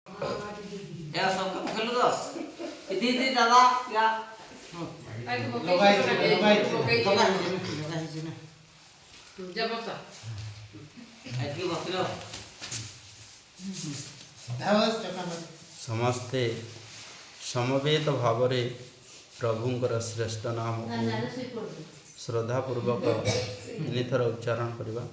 या सब काम खेलो तो दीदी दादा या लगाई जब बसा ऐसी बसलो समस्ते समवेत भाव प्रभुंकर श्रेष्ठ नाम को श्रद्धापूर्वक 3 थर उच्चारण करवा।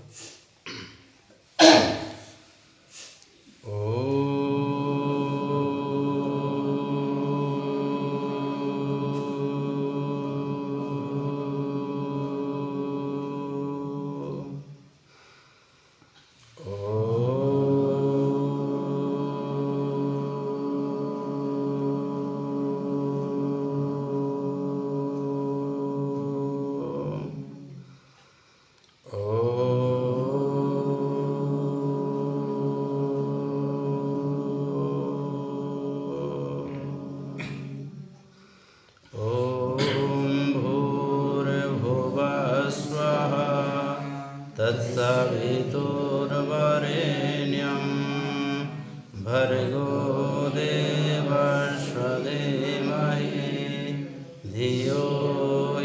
तत्सवितुर्वरेण्यं भर्गो देवस्य धीमहि धियो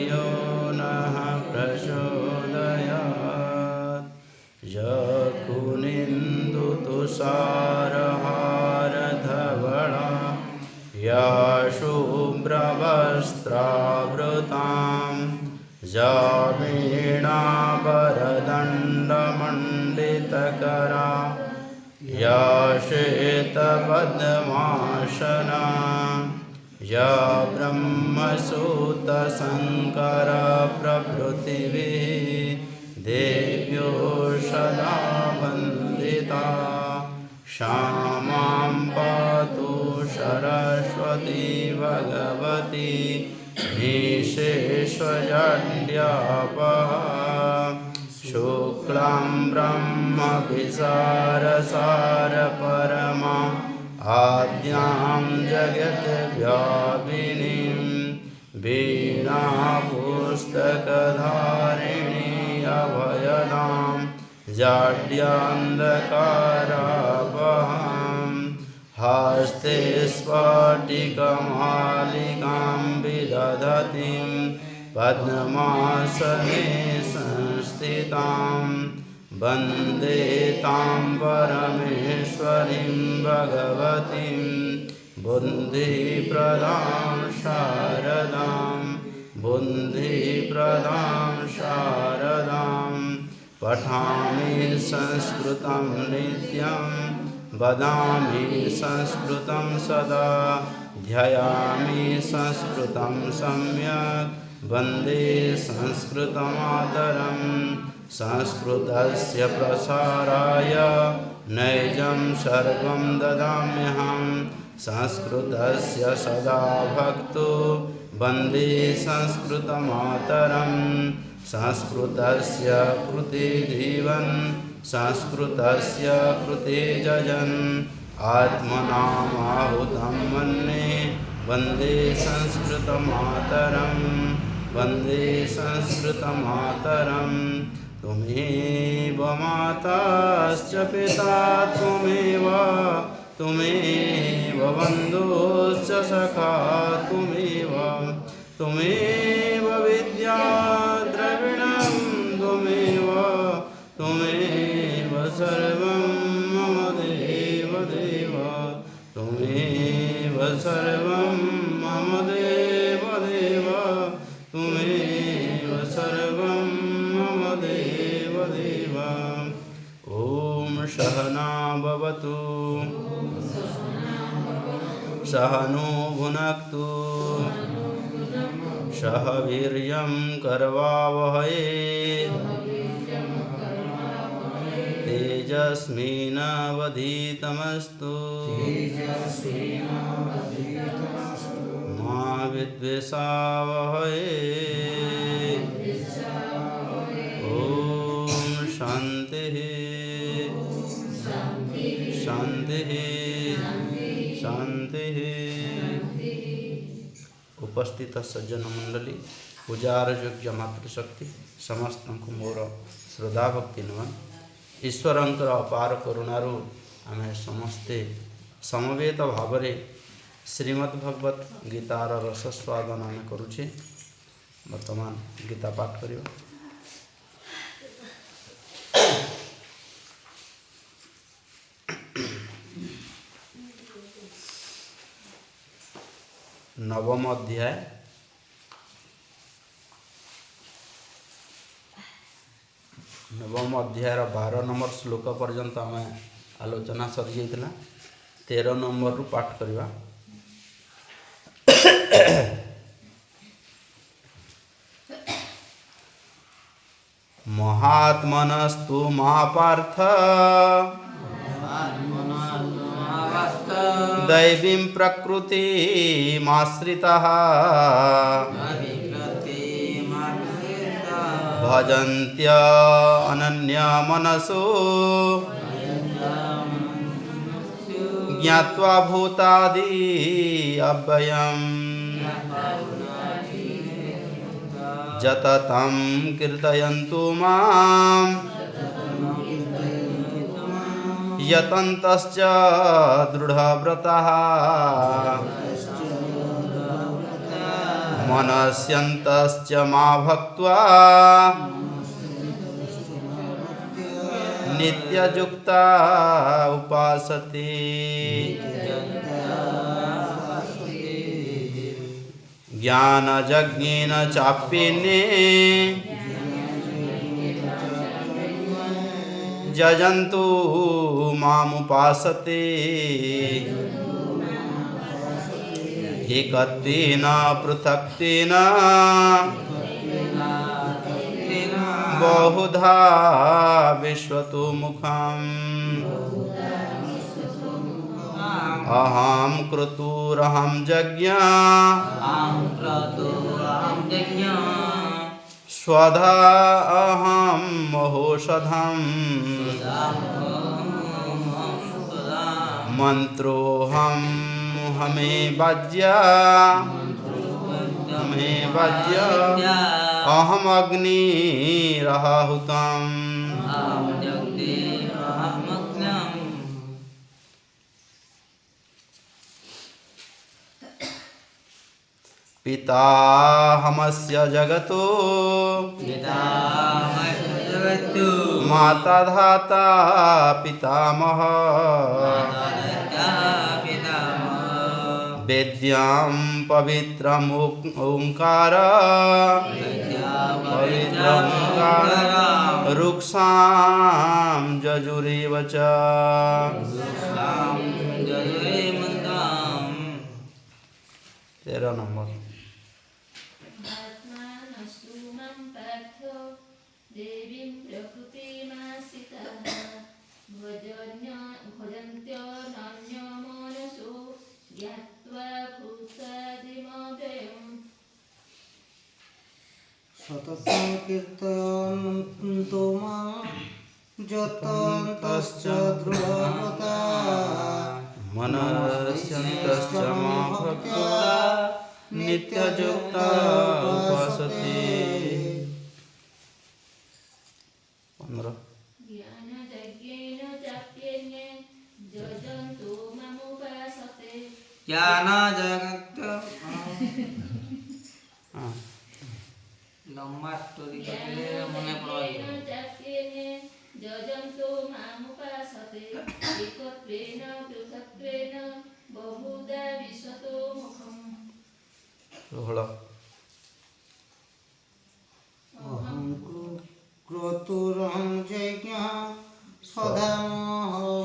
यो नः प्रचोदयात्। यकुनिन्दुतुषारहारधवला या शुभ्रवस्त्रावृतां या वीणावरदण्डमण्डितकरा या श्वेतपद्मासना या ब्रह्मसूतशङ्करप्रभृतिभिः देव्यो सदा वन्दिता। श्यामां पातु सरस्वती भगवती निःशेषजाड्यापहा। शुक्लां ब्रह्मविसारसारपरमा आद्यां जगद्व्यापिनीं वीणापुस्तकधारिणी अभयदां जाड्यान्धकारापहां। हस्ते स्फटिकमालिकां विदधतीं पद्मासने संस्थितां वन्दे तां परमेश्वरीं भगवतीं बुद्धिप्रदां शारदां बुद्धिप्रदां शारदां। पठामि संस्कृतं नित्यं वदामि संस्कृतं सदा ध्यायामि संस्कृतं सम्यक् वन्दे संस्कृतमातरं। संस्कृतस्य प्रसाराय नैजं सर्वं ददाम्यहं संस्कृतस्य सदा भक्तो वन्दे संस्कृतमातरं। संस्कृतस्य कृते जीवन् संस्कृतस्य कृते जजन् आत्मनामाहुतं मन्ये वन्दे संस्कृतमातरं वन्दे संस्कृतमातरं। त्वमेव माताश्च पिता त्वमेव बन्धुश्च सखा त्वमेव विद्या द्रविणं त्वमेव सर्वं मम देव त्वमेव सर्वं मम देव त्वमेव सर्वं मम देव। ॐ सहना भवतु सहनो भुनक्तु सह वीर्यं करवावहै तेजस्विनावधीतमस्तु मा विद्विषावहै। ॐ शान्तिः शान्तिः शान्तिः। उपस्थित सज्जन मंडली पूजार योग्य मातृशक्ति समस्त को मोर श्रद्धा भक्ति नमन। ईश्वरंकर अपार करुणार आम समस्ते समवेत भाव श्रीमद् भगवत गीतार रसस्वादन आम करुचे। वर्तमान गीता पाठ करियो। नवम अध्याय नवम अध्यायर 12 नंबर श्लोक पर्यंत आम आलोचना सरी जाइतिला। 13 नंबर रु पाठ करिवा। महात्मनस्तु महापार्थ दैवीं प्रकृतिमाश्रिताः भजन्त्य अनन्यमनसो ज्ञात्वा भूतादि अव्ययम् जततं कीर्तयन्तु मां यतन्तश्च दृढव्रताः मनस्यन्तश्च मा भक्त्वा नित्ययुक्ता उपासते। ज्ञानयज्ञेन चाप्येने यजन्तु मामुपासते। एकत्वेन पृथक्त्वेन बहुधा विश्वतो मुखम् अहं क्रतुरहं यज्ञ स्वधा अहं महोषधम् मंत्रोऽहं हमे वाज्य अहम अग्निरहुतम् पिताहमस्य जगतो माता धाता पितामह वेद्यां पवित्रम् ओंकार रुक्षां जजुरेव च। 13 नंबर। सततं कीर्तयन्तु मां यतन्तश्च दृढव्रताः मनस्यन्तश्च मा भक्त्वा नित्ययुक्ता उपासते। 15 लंबा स्टोरी करले मने पड़ो जजन्तो मामुपासते एकत्वेन पृथक्त्वेन बहुधा विश्वतो मुखम्। 16 अहं क्रतुरहं यज्ञ सदा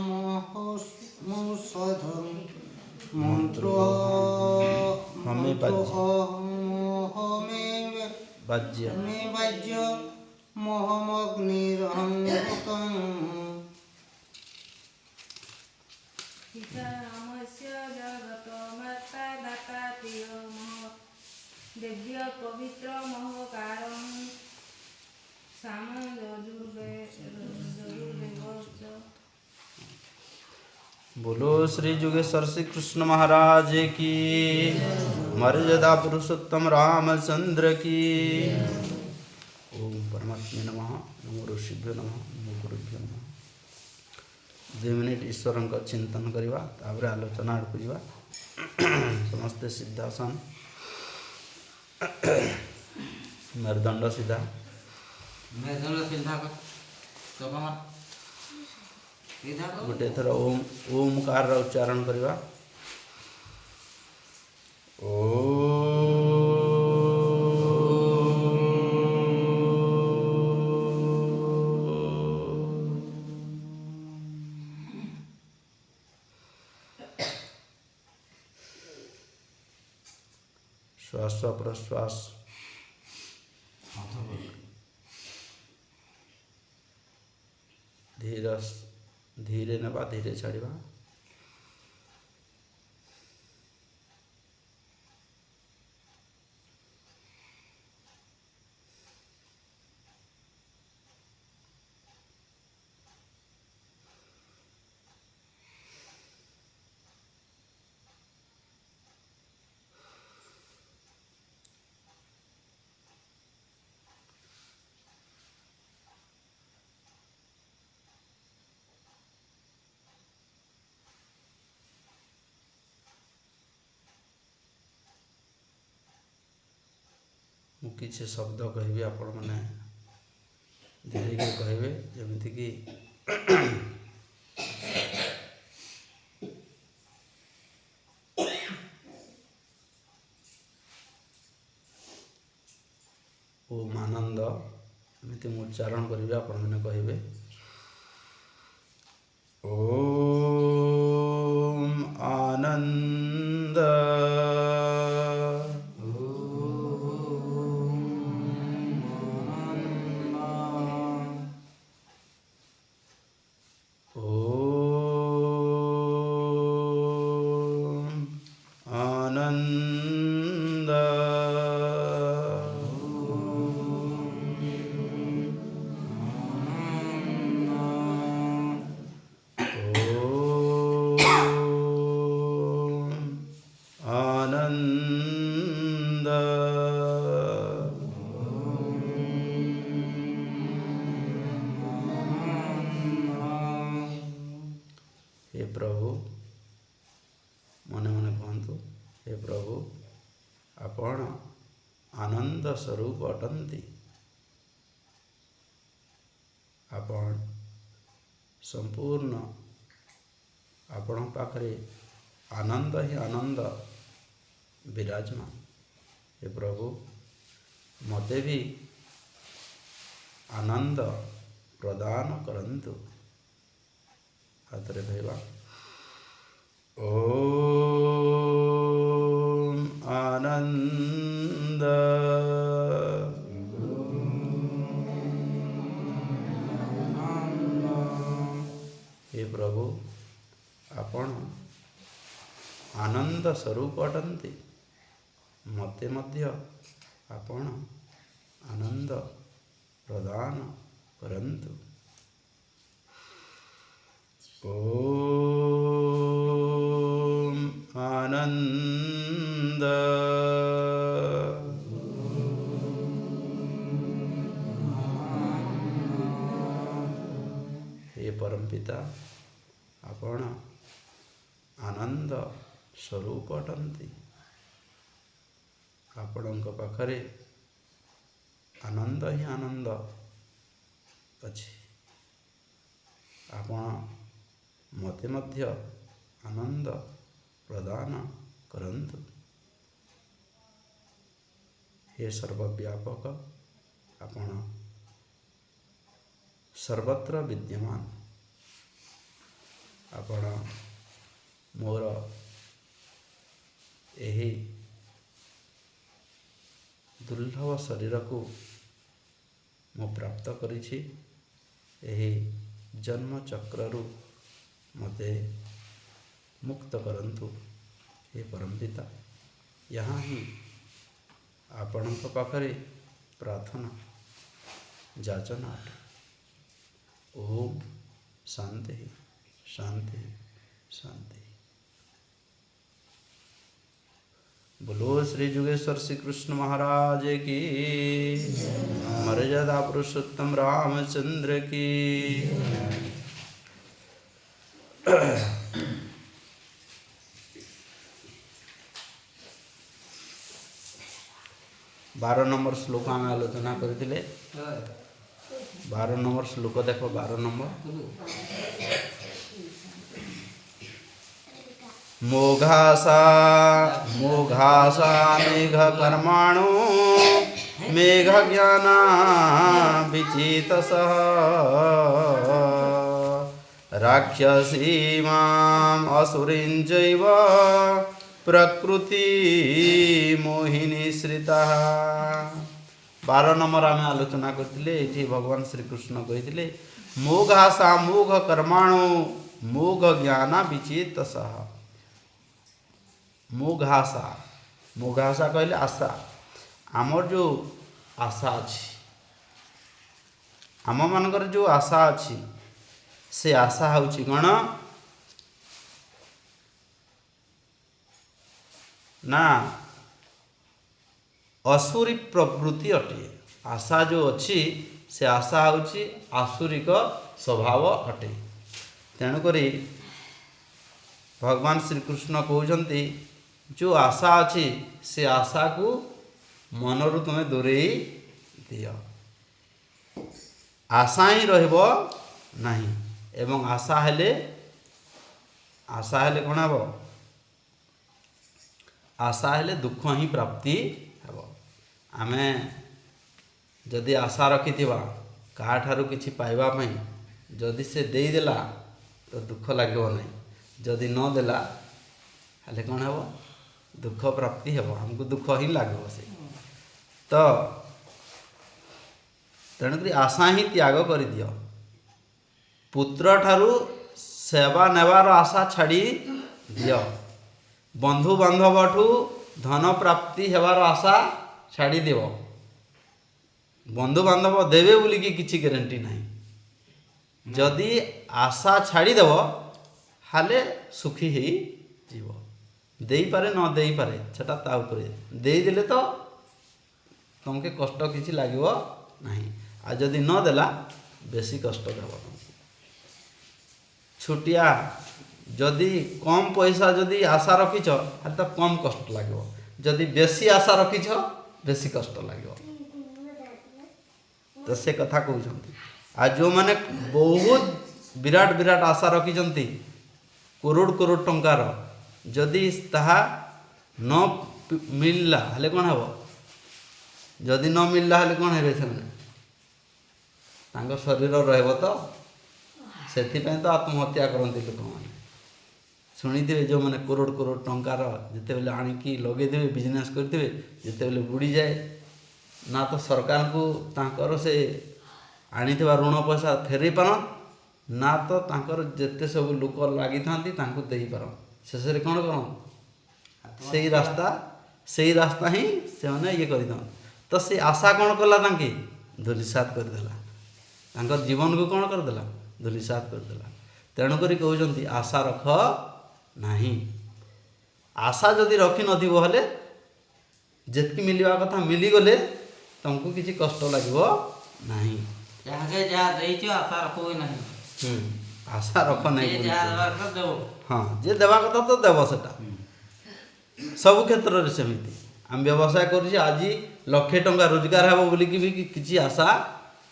महोषधम् हमें वाज्य मोहमग्निरहंतम् पितामहस्य जगतोमाता दाता प्रियमः दिव्य पवित्र महकारं साम यजुर्वेद। बोलो श्री जुगेश्वर श्री कृष्ण महाराज की, मर्यादा पुरुषोत्तम रामचंद्र की। ओम परमात्मे नमः। नमो ऋषिभ्यो नमः। नमो गुरुभ्यो नमः। 2 मिनिट ईश्वर चिंतन करवा तापर आलोचना आड़क जा समस्ते सिद्धासन मेरुदंड सीधा मेरुदंड सीधा कर चौका सीधा कर गोटे थर ओम ओमकार उच्चारण करवा श्वास प्रश्वास धीरे नवा धीरे छाड़वा मु किसी शब्द कहि आपण मैंने धीरे धीरे कहे जमीती कि ओम आनंद एमती उच्चारण करेंगे आपण मैंने कहे ओम आनंद हे प्रभु मने मने कहतु हे प्रभु आपण आनंद स्वरूप अटंती आपण संपूर्ण आपण पाखरे आनंद ही आनंद विराजमान हे प्रभु मते भी आनंद प्रदान करंतु हाथ रे कहवा ओम आनंद हे प्रभु आपण आनंद स्वरूप अटंती मते मध्य आपण आनंद प्रदान करंतु ओम आनंद हे परमपिता आपण आनंद स्वरूप अटंती आपणक पाखरे आनंद ही आनंद अच्छी आपण मते मध्य आनंद प्रदान करंतु हे सर्वव्यापक आपण सर्वत्र विद्यमान आपण मोर यही दुर्लभ शरीर को मु प्राप्त करिछि यही जन्म चक्रु मते मुक्त करंतु हे परमपिता यहाँ ही आपणक पाखरे प्रार्थना जाचना ओम शांति शांति शांति। बोलो श्री जुगेश्वर श्री कृष्ण महाराज की मर्यादा पुरुषोत्तम रामचंद्र की। बार नंबर श्लोक आम आलोचना करथिले। 12 नंबर श्लोक देख 12 नंबर मोघासा मोघासा मेघ कर्माणो मेघ ज्ञाना विचितसः राक्षसीमाम् असुरीञ्चैव प्रकृति मोहिनी श्रिता। 12 नंबर आम आलोचना करथिले। एठी भगवान श्री कृष्ण कहिथिले मोघासा मोघ कर्माणो मोघ ज्ञान विचितसः। मोघासा मोघासा कहले आशा। आमर जो आशा अछि आम मानकर जो आशा अछि से आशा होछि कौन ना असुरी प्रवृत्ति अटे। आशा जो अच्छी से आशा होछि आसुरिक स्वभाव अटे। तेणुकरी भगवान श्री कृष्ण कहउछन्ति जो आशा अच्छी से आशा को मनरु तुमे दूरेई दियो। आशा ही रहबो नहीं एवं आशा हेले कौन हेबो आशा हेले दुख ही प्राप्ति हेबो। आमे जदि आशा रखिथिबा काठारु किछि पाइबा पई जदि से देई देला तो दुख लागबो नहीं। जदि न देला हेले कौन हेबो दुख प्राप्ति हेबो। हमको दुख ही लागबो से। तो तेणुकरी आशा ही त्याग कर दियो। पुत्र ठारू सेवा नेवार आशा छाड़ी दियो। बंधु बांधवठू धन प्राप्ति हेवार आशा छाड़ी देव। बंधु बांधव देवे बोली कि किछि गारंटी नहीं। जदि आशा छाड़ी देव हाले सुखी ही जीव। देई पारे न देई पारे सेटा ता उपरे देई देले तो तुमके कष्ट किछि लागिवो नहीं। आ जदि न देला बेसी कष्ट देव। छुटिया जदि कम पैसा जदि आशा रखिछ तो कम कष्ट लागिवो। जदि बेसी आशा रखिछ बेसी कष्ट लागिवो। तो से कथा कहउछन्ति। आ जो माने बहुत विराट विराट आशा रखिछन्ति करोड़ करोड़ टंकार जदि ताहा न मिलला हले कोन हेबो। जदि न मिलला हले कोन हेबे से तांको शरीर रहबो तो सेथिपैं तो आत्महत्या करती लोक मैंने शुणिथे जो मैंने करोड़ करोड़ टंकार जिते बेले आणिकी लगेदेवे बिजनेस करते जिते बेले बुड़ी जाए ना तो सरकार को तांकर से आनीथिबा ऋण पैसा फेरई पार ना तो तांकर जेते सब लोक लगी था दे पार शेष कौन कौन से रास्ता ही से मैंने ये कर तो से आशा कौन कला तांके धूलिसात करदेला। तांकर जीवन को कौन करदेला धूलिसात करदेला। तेणुकरी कहउछन्ति आशा रख नहीं। आशा जदि रखी नथिबो हले जेतकी मिलवा कथा मिली गले तुमको किसी कष्ट लागिवो नहीं। जहाके जहा देइछो आशा रखो नहीं। आशा रख नहीं। जे जहा देबा कथा देबो। हाँ जे देबा कथा तो देबो सेटा सब क्षेत्र रे सेमिति। हम व्यवसाय करूछि आज लाख टंका रोजगार हेबो बोली कि भी किछि आशा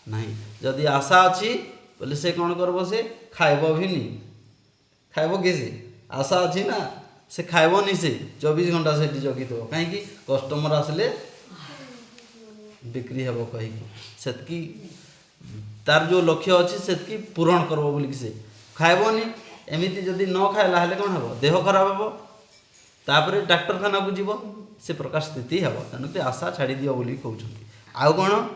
नहीं। जदि आशा अछि बोले से कौन करबो से खाइबो भी नहीं। खाइबो किसे आशा अच्छी ना से खाइबो नहीं। से 24 घंटा से जगी दो कहीं कस्टमर आसले बिक्री हेबो कहीं सेतकी तार जो लक्ष्य अच्छी सेतकी पूरण करबो बोली कि से खाइबो नहीं। एमिति जदि न खाइला हेले कौन हेबो देह खराब हेबो तापरे डाक्तरखाना को जीवो से प्रकार स्थिति हेबो। तेणुकरी आशा छाड़ी दियो बोली कहउछन्ति। आउ कौन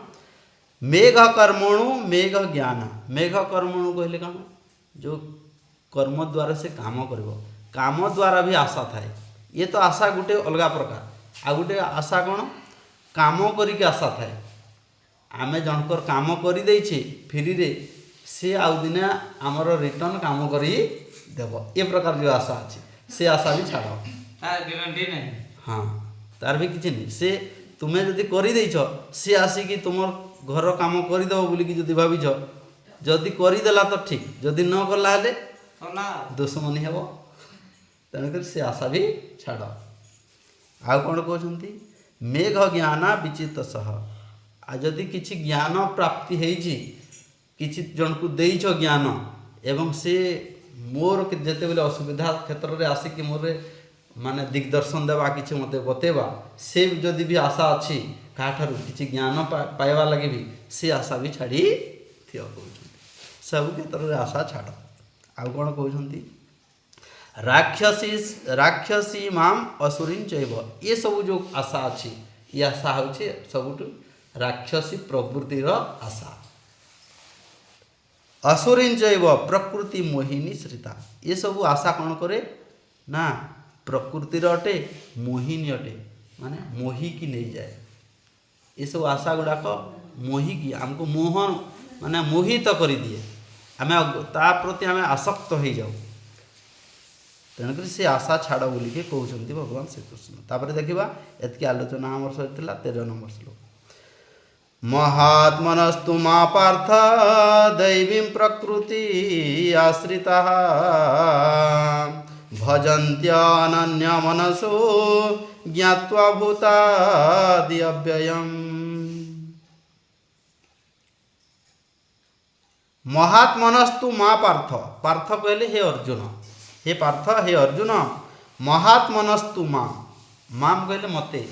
मेघ कर्मणु मेघ ज्ञान। मेघ कर्मणु कहले कौन जो कर्म द्वारा से काम करिवो काम द्वारा भी आशा थाए। ये तो आशा गोटे अलग प्रकार आ गोटे आशा कौन काम करिके आशा थाए। आमे जनकर काम करि देइछे फ्री रे से आउ दिने हमर रिटर्न काम करी देबो ये प्रकार जो आशा अछि से आशा भी छाड़ो तार गारंटी नहीं। हाँ तार भी किछि नहीं। से तुम्हें जदि करि देइछ से आसी कि तुमर घर काम कर देव बोली कि जदि भाविछ जदि करदेला तो ठीक जदि न कला हेले सोना दुश्मनी हेब तेणुकर से आशा भी छाड़ आउ कौन कहते मेघ ज्ञान विचित सह आ जदि किसी ज्ञान प्राप्ति होइछि किसी जन को देइछ ज्ञान एवं से मोर जेते बेले असुविधा क्षेत्र में आसिक मोर माने दिग्दर्शन देवा किसी मते बतेवा से जदि भी आशा अच्छी काठार किसी ज्ञान पाइबा लगे भी से आशा भी छाड़ी थिय कहते सब क्षेत्र में आशा छाड़ आउ कौन कहते राक्षसी माम असुरीन चैव ये सब जो आशा अच्छी ये आशा हूँ सबुठ राक्षसी प्रवृत्तिर आशा असुरीन चैव प्रकृति मोहिनी श्रिता ये सब आशा कौन करे ना प्रकृतिर अटे मोहिनी अटे माने मोहिकी नहीं जाए ये सब आशा गुड़ाक मोहिकी आमको मोहन माने मोहित कर दिए आम ता प्रति आम आसक्त हो जाऊ तेणुक से आशा छाड़ बोलिके कहते भगवान श्रीकृष्ण तापर देखा एतकी आलोचना आमर सही 13 नंबर श्लोक महात्मनस्तु मा पार्थ दैवीं प्रकृति आश्रिता भजन्त्यनन्य मनसो ज्ञात्वा भूतादि अव्ययम् महात्मनस्तु मा पार्थ पार्थ कहले हे अर्जुन हे पार्थ हे अर्जुन महात्मनस्तु माम कहले मते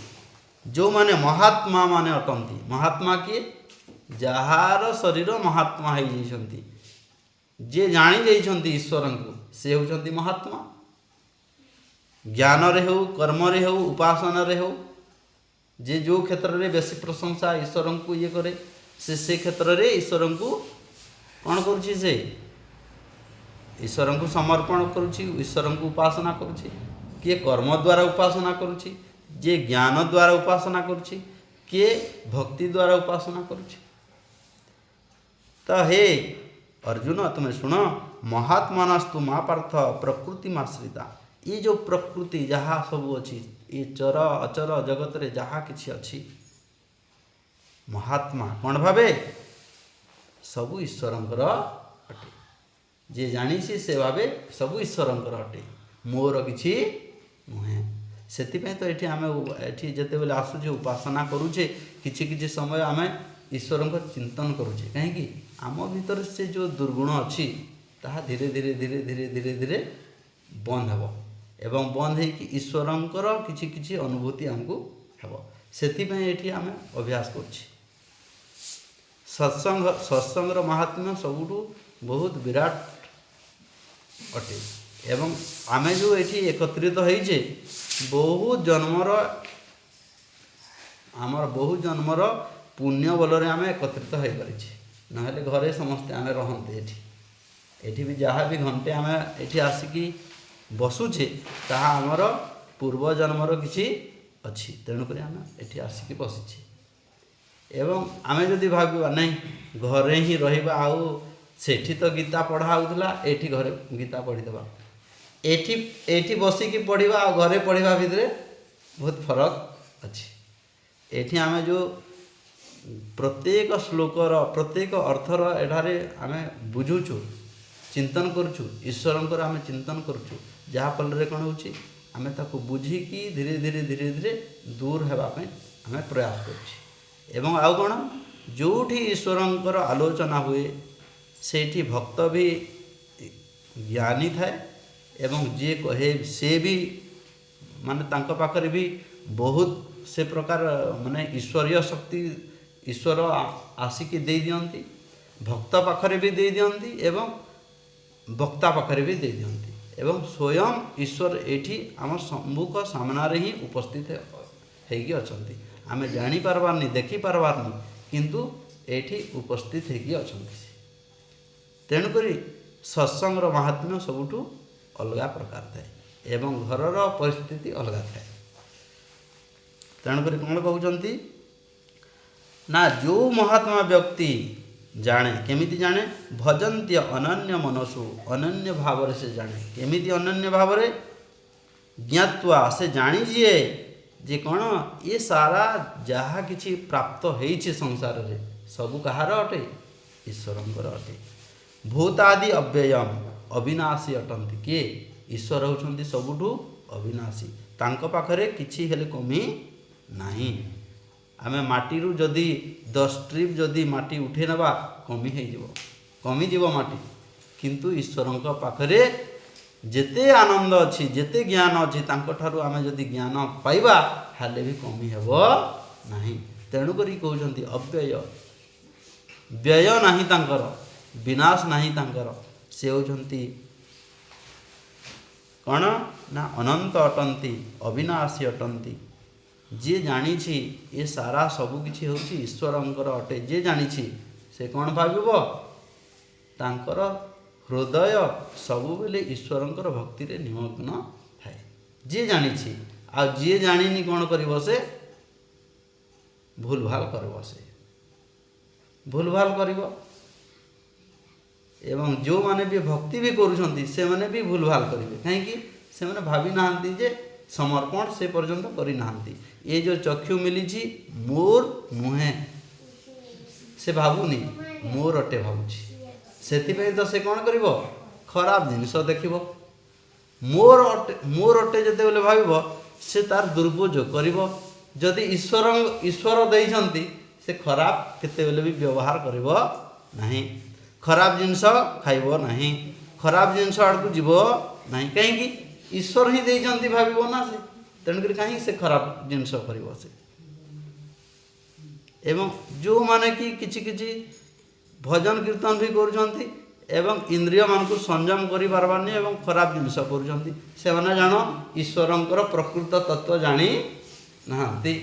जो माने महात्मा माने अटंती महात्मा किए जार शरीर महात्मा हो जाइछंती जे जानी जाइछंती ईश्वर को से होचंती महात्मा ज्ञान रे हो कर्म रे हो उपासना रे हो जे जो क्षेत्र रे बेसी प्रशंसा ईश्वर को ये करे से क्षेत्र रे ईश्वर को कौन करुछि से ईश्वर को समर्पण करुछि ईश्वर को उपासना करुछि किए कर्म द्वारा उपासना करुछि जे ज्ञान द्वारा उपासना करुछि किए भक्ति द्वारा उपासना करुछि तो हे अर्जुन तुम्हें सुन महात्मानस्तु मा पार्थ प्रकृति माश्रिता ये जो प्रकृति जहाँ सब अच्छी ये चर अचर जगत रे जहाँ किछि अच्छी महात्मा कौन भावे सबु ईश्वरंकर अटे जे जानिछि से भावे सबु ईश्वरंकर अटे मोर किछि नुहे सेतिपय तो एठी आमे एठी जेते बेले आसुचे उपासना करूचे किछि किछि समय आमे ईश्वरंकर चिंतन करूचे काहे कि आम भीतर से जो दुर्गुण अच्छी ताहा धीरे धीरे धीरे धीरे धीरे धीरे बंद हेब एवं बंद है कि ईश्वरंकर किछि किछि अनुभूति हमको हेब सेतिपय एठी आमे अभ्यास करछि सत्संगर महात्म्य सबुठु बहुत विराट अटे एवं आमे जो एठी एकत्रित होइछे बहुत जन्मर आमर बहुत जन्मर पुण्य बल आम एकत्रित हो पारिछे नहेले घरे समस्ते आमे रहंते एठी भी जहाँ भी घंटे आमे एठी आसिकी बसुछे ताहा आमर पूर्व जन्मर किछि अछि तेणुक आमे एठी आसिकी बसिछे एवं आमे जदि भाबिबा नहीं घरे ही रहिबा आउ सेठी तो गीता पढ़ा होउतला एठी घरे गीता पढ़ी देबा एठी बसिकी पढ़िबा आ घरे पढ़िबा भितरे बहुत फरक अछि एठी आमे जो प्रत्येक श्लोकर प्रत्येक अर्थर एठारे आमे बुझुछु चिंतन करुछु ईश्वरंकर आमे चिंतन करुछु जहाँ फल रे कौन होछि आमे ताको बुझिकी धीरे धीरे धीरे धीरे दूर हेबा पे आमे प्रयास करुछि एवं आउ कौन जोठी ईश्वरंकर आलोचना हुए सेठी भक्त भी ज्ञानी थाए एवं जे कहे से भी माने तांको पाखरे भी बहुत से प्रकार माने ईश्वरीय शक्ति ईश्वर आसिकी दे दियंती भक्त पाखरे भी दे दियंती एवं वक्ता पाखरे भी दे दियंती एवं स्वयं ईश्वर एठी आम सम्मुख सामने ही उपस्थित होगी अछंती आमे जानी पारबारनी देखी पारबारनी किंतु एठी उपस्थित होगी अछंती तेणुकरी सत्संगर महात्म्य सबुठु अलग प्रकार थाए एवं घरर परिस्थिति अलग थाए तेणुकरी कौन कहउचंती ना जो महात्मा व्यक्ति जाने केमिति जाने भजन्त्य अनन्य मनसु अनन्य भाव से जाने केमिति अनन्य भाव ज्ञात्वा से जानी जिए जे कौन ये सारा जहाँ किछि प्राप्त होइछि संसार रे सबु कहार अटे ईश्वरंकर अटे भूतादि अव्ययम अविनाशी अटंती किए ईश्वर होउछंती सबुठु अविनाशी तांको पाखरे किछि हेले कमी नाही आमे माटीरू जदि 10 ट्रिप जदि माटी उठे नबा कमी जीव माटी किंतु ईश्वरंक पाखरे जेते आनंद अछि जेते ज्ञान अछि तांको ठारू आमे जदि ज्ञान पाइबा हाले भी कमी हेबो नाही तेणु करी कहउछंती अव्यय व्यय नाही तांकर विनाश नाही तांकर से होउछंती कौन ना अनंत अटंती अविनाशी अटंती जे जानी ये सारा सबु किछि होउछि ईश्वरंकर अटे जे जानी से कौन भाविबो तांकर हृदय सबु बेले ईश्वरंकर भक्ति रे निमग्न थाए जे जानी आ जे जानिनी कौन करिवो से भूल भाल करबो से भूल भाल करिवो एवं जो माने भी भक्ति भी करूछंती से माने भी भूल भाल करिवे काहे कि से माने भाबी नाहंती जे समर्पण से पर्यंत करी नाहंती ये जो चक्षु मिली मोर नुहे से भावुनी मोर अटे भावुची से तो से कौन करिवो खराब जिनिस देखिवो मोर अटे जते बेले भाविबो से तार दुर्योग करिवो जदि ईश्वर देइछंती से खराब केते बेले भी व्यवहार करिवो नाही खराब जिनिस खाइबो नाही खराब जिनिस आड़कू जीवो नाही कहीं कि ईश्वर ही देइछंती भाविबो ना से तेणुकर कहीं से खराब जिनिस करिवो से एवं जो माने कि किछि किछि भजन कीर्तन भी करूछंती एवं इंद्रिय मान को संयम करि पारबानी एवं खराब जिनिस करूछंती से माने जानो ईश्वरंकर प्रकृत तत्व जानी नाहंती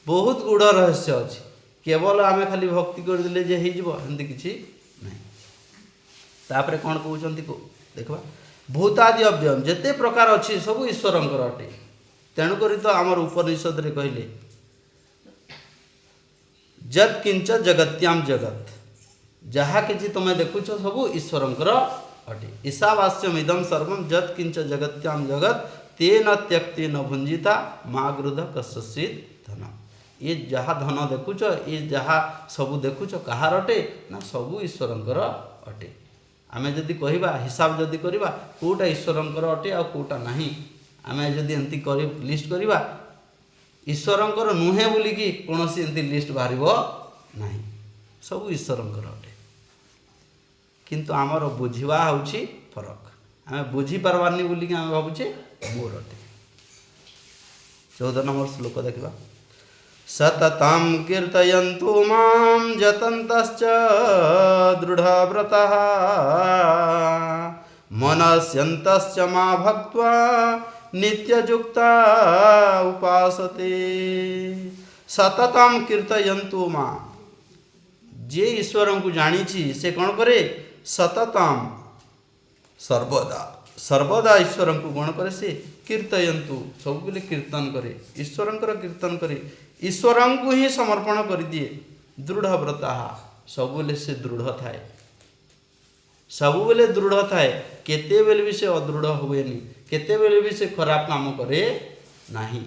बहुत गुड़ रहस्य अछि केवल आमे खाली भक्ति कर दिले जे हे जिवो हंदी किछि नै तापरे कोन कहउछंती को देखबा भूतादि अव्ययम जेते प्रकार अछि सब ईश्वरंकर अटे तेणु करी तो आमर उपनिषद रे कहले जत किंच जगत्याम जगत जहा किछि तमे देखुछ सब ईश्वरंकर अटे ईशावास्यम इदम सर्वम जत किंच जगत्याम जगत तेन त्यक्तेन भुंजिता मागृध कस्यचित् धन ये जहा धन देखुछ ये जहा सब देखुछ कहार अटे ना सब ईश्वरंकर अटे आमे जदि कहिबा हिसाब जदि करिबा कोटा ईश्वरंकर अटे आ कोटा नाही आमे जदि एंती करि लिस्ट करिबा ईश्वरंकर नुहे बोली कि कोनोसी एंती लिस्ट बाहरिबो नाही सब ईश्वरंकर अटे किंतु आमर बुझिबा होछि फरक आमे बुझी पारबानी बोली कि आमे भाबुचे मोर अटे 14 नंबर श्लोक देखिबा सततं कीर्तयन्तु मां जतन्तश्च दृढव्रतः मनस्यन्तश्च मा भक्त्वा नित्ययुक्ता उपासते सततं कीर्तयन्तु मां जे ईश्वरं को जानी से कौन करे सततं सर्वदा सर्वदा ईश्वरं को कौन करे से कीर्तयन्तु सब बेले कीर्तन करे ईश्वरंकर कीर्तन करे ईश्वरं को ही समर्पण कर दिए दृढ़व्रता सब बेले से दृढ़ थाए सब बेले दृढ़ थाए केते बेले भी से अदृढ़ हुएनी केते बेले भी से खराब काम करे नाही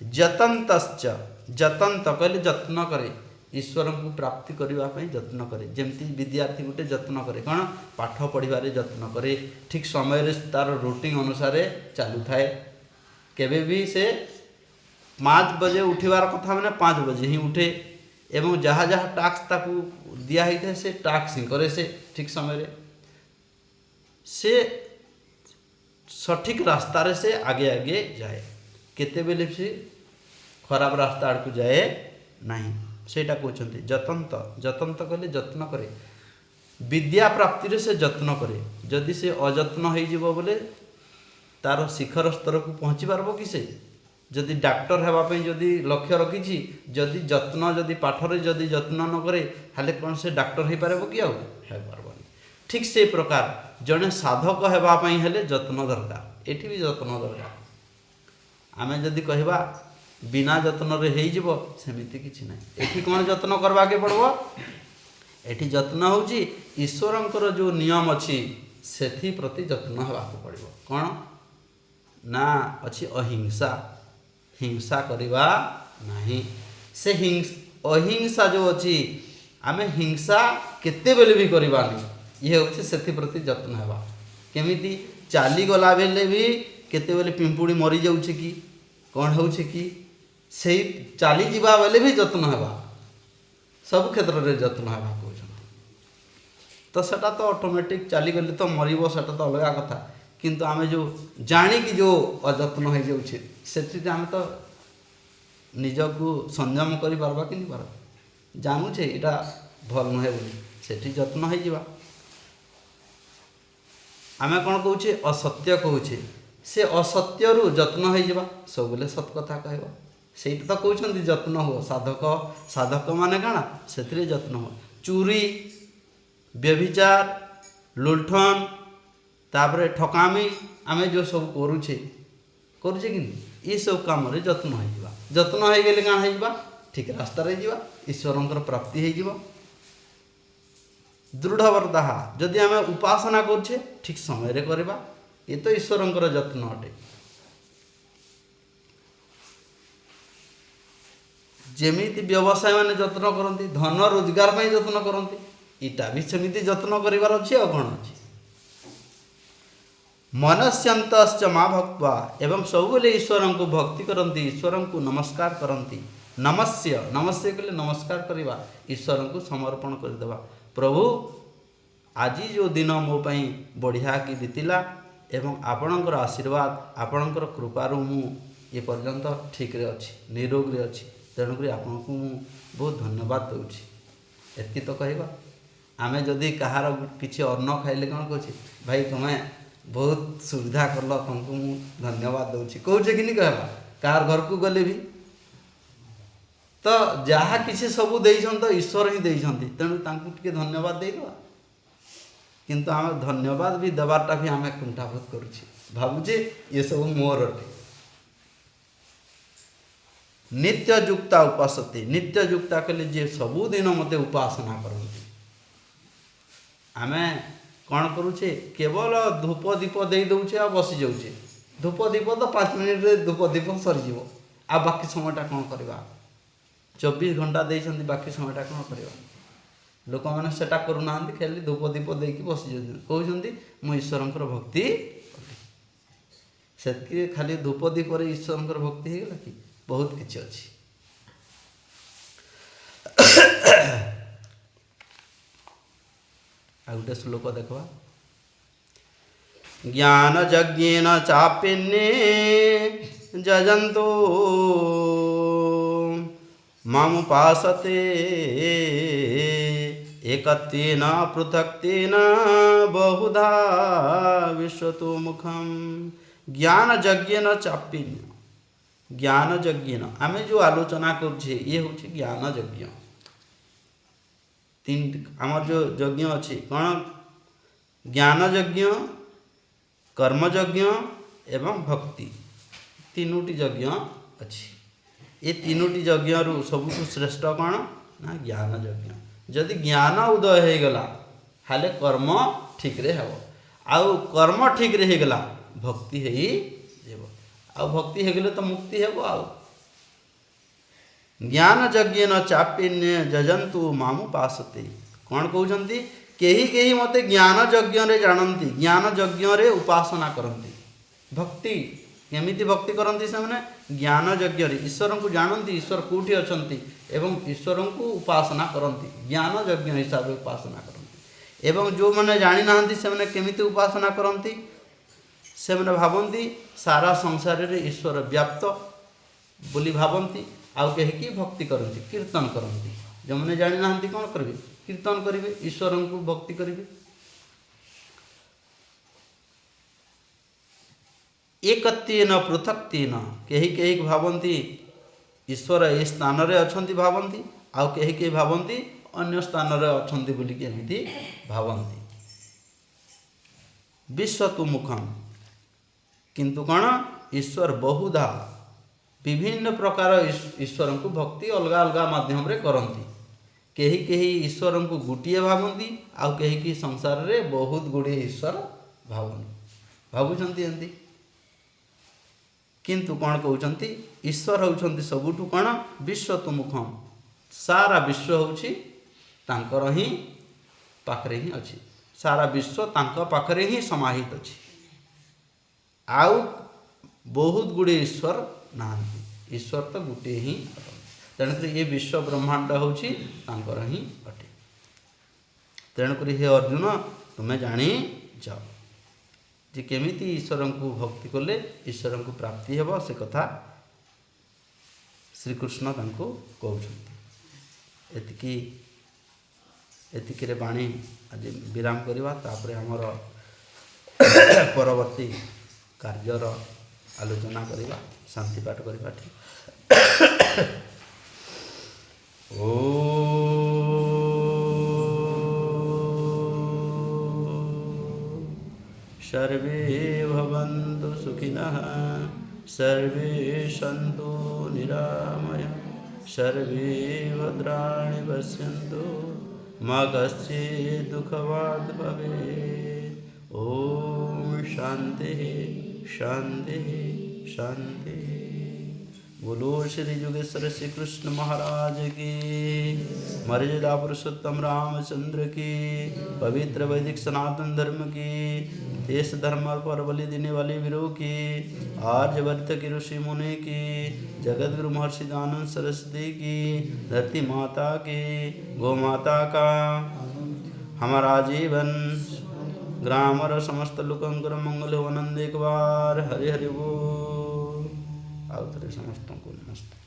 जतन्तश्च जतंत कहले जत्न करे ईश्वर को प्राप्ति करबा पई जत्न करे जेमती विद्यार्थी गोटे जत्न करे कौन पाठ पढ़िबारे जत्न करे ठीक समय रे तार रूटीन अनुसार चालू थाए केबे भी से 5 बजे उठिबार कथा माने 5 बजे ही उठे एवं जहाँ जहाँ टास्क ताकू दिया ही थे से टास्क ही करे से ठीक समय रे से सठिक रास्ता रे से आगे आगे जाए केते बेले से खराब रास्ता आड़ को जाए नहीं सेटा कहते जतंत जतंत कहले जत्न करे विद्या प्राप्ति रे से जत्न करे जदि से अजत्न हो जीवो बोले तार शिखर स्तर को पहुँची पारबो कि से जदि डॉक्टर हेबा पई जदि लक्ष्य रखिछि जदि जत्न जदि पाठरे जदि जत्न न करे हाले कोन से डॉक्टर हे पारबो कि आउ हे पारबोनी ठीक से प्रकार जने साधक हेबा पई हेले जत्न दरकार एठी भी जत्न दरकार आमे जदि कहबा बिना जत्न रे हेइ जीवो सेमिति किछि नै एठी कोन जत्न करबा के पड़बो एठी जत्न होउची ईश्वरंकर जो नियम अछि सेथि प्रति जत्न हेबा को पड़बो कोन ना अछि अहिंसा हिंसा करिबा नहीं से अहिंसा जो अच्छी आमे हिंसा केतेबेले भी करबानी ये होचे सेथिप्रति जत्न हेबा केमिति चाली गला बेले भी केतेबेले पिंपुड़ी मरी जाउछे कि कौन होउछे कि से चाली जीवा बेले भी जत्न हेबा सब क्षेत्र रे जत्न हेबा कहउछन्ति तो सेटा तो ऑटोमेटिक चाली गले तो मरिबो सेटा तो अलग कथा किंतु आमे जो जानी कि जो अजत्न हो जाउछे सेति आमे तो निजको संयम करि पारबा कि नि पारबा जानूछे एटा भल नहे बोली सेठी जत्न हो जिबा आमे कोन कहूछे असत्य कहूछे से असत्य रु जत्न हो जिबा सब बोले सत कथा कहबा सेठी तो कहउछन्ति जत्न हो साधक साधक माने काना सेथिरे जत्न हो चोरी व्यभिचार लुंठन तापरे ठकामी आमे जो सब करूछे कि ये सब काम रे जत्न हो जिबा जत्न हो गेले काना हो जिबा ठीक रास्ता रे जिबा ईश्वरंकर प्राप्ति हो जिबा दृढ़ वर्दाह जदि आमे उपासना करछे ठीक समय रे करबा ये तो ईश्वरंकर जत्न अटे जेमिति व्यवसाय माने जत्न करंती धन रोजगार पई जत्न करंती इटा भी सेमिति जत्न करिवार अछि आ कोन अछि मनस्यंतश्च मा भक्त्वा एवं सबले ईश्वरं को भक्ति करंती ईश्वरं को नमस्कार करंती नमस्य नमस्य कहले नमस्कार करिवा ईश्वरं को समर्पण कर देबा प्रभु आज जो दिन मो पई बढ़िया की बीतिला एवं आपणकर आशीर्वाद आपणकर कृपारू मु ये पर्यंत ठीक रे अछि निरोग रे अछि तेणुक आपको मु बहुत धन्यवाद दूची एति तो कहबा आमे जदि कहार किछि अन्न खाइले कौन कहछि भाई तुम्हें बहुत सुविधा करल तुमको मु धन्यवाद दूची कहूचे कि नहीं कहबा कार घर को गले भी तो जहा किछि सब देइछन तो ईश्वर ही देइछन्ति तेणु तांकु टिके धन्यवाद देइ दवा किंतु आमे धन्यवाद भी दबारटा भी आमे कुंठाबोध करूछि भाबुचे ये सब मोर अटे नित्य युक्ता उपासते नित्य युक्ता कहले जे सबु दिन मते उपासना करंती आमे कौन करूचे केवल धूप दीप दे दउछे आ बसी जाउछे धूप दीप तो 5 मिनिट रे धूप दीप सरी जीवो आ बाकी समयटा कौन करबा 24 घंटा देइछन्ती बाकी समयटा कौन करबा लोक माने सेटा करू नाहंती खाली धूप दीप देकी बसी जाउछन्ती कहउछन्ती मु ईश्वरंकर भक्ति सेतकी खाली धूप दीप रे ईश्वरंकर भक्ति हे गेला कि बहुत किछि अछि आ गोटे श्लोक देखवा ज्ञान यज्ञेन चापिन्ने जजन्तो मामुपासते एकत्वेन पृथक्त्वेन बहुधा विश्वतो मुखम ज्ञान यज्ञेन चापिन्ने ज्ञान यज्ञ आमे जो आलोचना करछे ये होछि ज्ञान यज्ञ तीन आमर जो यज्ञ अछि कोन ज्ञान यज्ञ कर्म यज्ञ एवं भक्ति तीनोटी यज्ञ अछि ये तीनोटी यज्ञ रु सबुठु श्रेष्ठ कोन ना ज्ञान यज्ञ जदि ज्ञान उदय हे गला हाले कर्म ठीक रे हेबो आउ कर्म ठीक रे हे गला भक्ति हेई जेबो आ भक्ति हे गेले तो मुक्ति हेबो आ ज्ञान यज्ञेन चापिन्ने जजन्तु मामुपासते कौन कहउछन्ति केही केही मते ज्ञान यज्ञ रे जानन्ति ज्ञान यज्ञ रे उपासना करन्ति भक्ति केमिति भक्ति करन्ति से माने ज्ञान यज्ञ रे ईश्वर को जानन्ति ईश्वर कोठी अछन्ति एवं ईश्वर को उपासना करन्ति ज्ञान यज्ञ हिसाब रे उपासना करन्ति एवं जो माने जानि नाहंति से माने केमिति उपासना करन्ति से माने भावन्ति सारा संसार रे ईश्वर व्याप्त बोली भावन्ति आउ कहे कि भक्ति करन्ति कीर्तन करन्ति जो माने जानि नाहंति कोन करबे कीर्तन करिवे ईश्वर को भक्ति करिवे एकत्वेन पृथक्त्वेन केही केही भावन्ति ईश्वर ए स्थान रे अछन्ति भावन्ति आउ केही केही भावन्ति अन्य स्थान रे अछन्ति बोली कि एमिति भावन्ति विश्वतु मुखम किंतु कौन ईश्वर बहुधा विभिन्न प्रकार ईश्वर को भक्ति अलग अलग माध्यम रे करन्ति केही केही ईश्वर को गुटिए भावन्ति आउ केही कि संसार रे बहुत गुड़े ईश्वर भावुछन्ति एंती किंतु कौन कहउछन्ति ईश्वर होउछन्ति सबुठु कौन विश्वतु मुखम सारा विश्व होउछि तांकर ही पाखरे ही अछि सारा विश्व तांका पाखरे ही समाहित अछि आउ बहुत गुड़े ईश्वर नाहांती ईश्वर तो गोटे ही तेणुकर ये विश्व ब्रह्मांड होछि तांकर ही अटे तेणुकर हे अर्जुन तुम्हें जानी जाओ जे केमिति ईश्वर को भक्ति कले ईश्वर को प्राप्ति हेब से कथा श्रीकृष्ण तांको कहउछन्ति एतिकी बाणी आज विराम करवा तापर आमर परवर्ती कार्यर आलोचना करवा शांति पाठ करवा सर्वे भवन्तु सुखिनः सर्वे सन्तु निरामयाः सर्वे भद्राणि पश्यन्तु मा कश्चित् दुःखभाग् भवेत् ॐ शान्तिः शान्तिः शान्तिः बोलो श्री योगेश्वर श्री कृष्ण महाराज की मर्यादा पुरुषोत्तम रामचंद्र की पवित्र वैदिक सनातन धर्म की देश धर्म पर बलि देने वाले वीरों की आर्यवर्त की ऋषि मुनि की जगत गुरु महर्षि दानंद सरस्वती की धरती माता की गौ माता का हमारा जीवन ग्राम और समस्त लोकंकर मंगल हो आनंद एक बार हरि हरि बोल आउतरे समस्तों को नमस्ते।